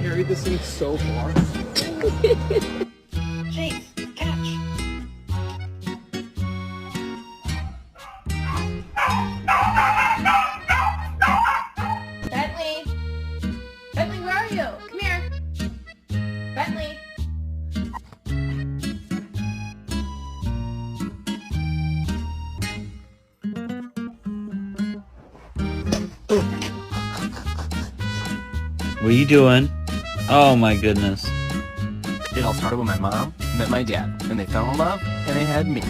Carried this thing so far. Chase, catch. Bentley! Bentley, where are you? Come here. Bentley! What are you doing? Oh my goodness. It all started when my mom met my dad, and they fell in love, and they had me.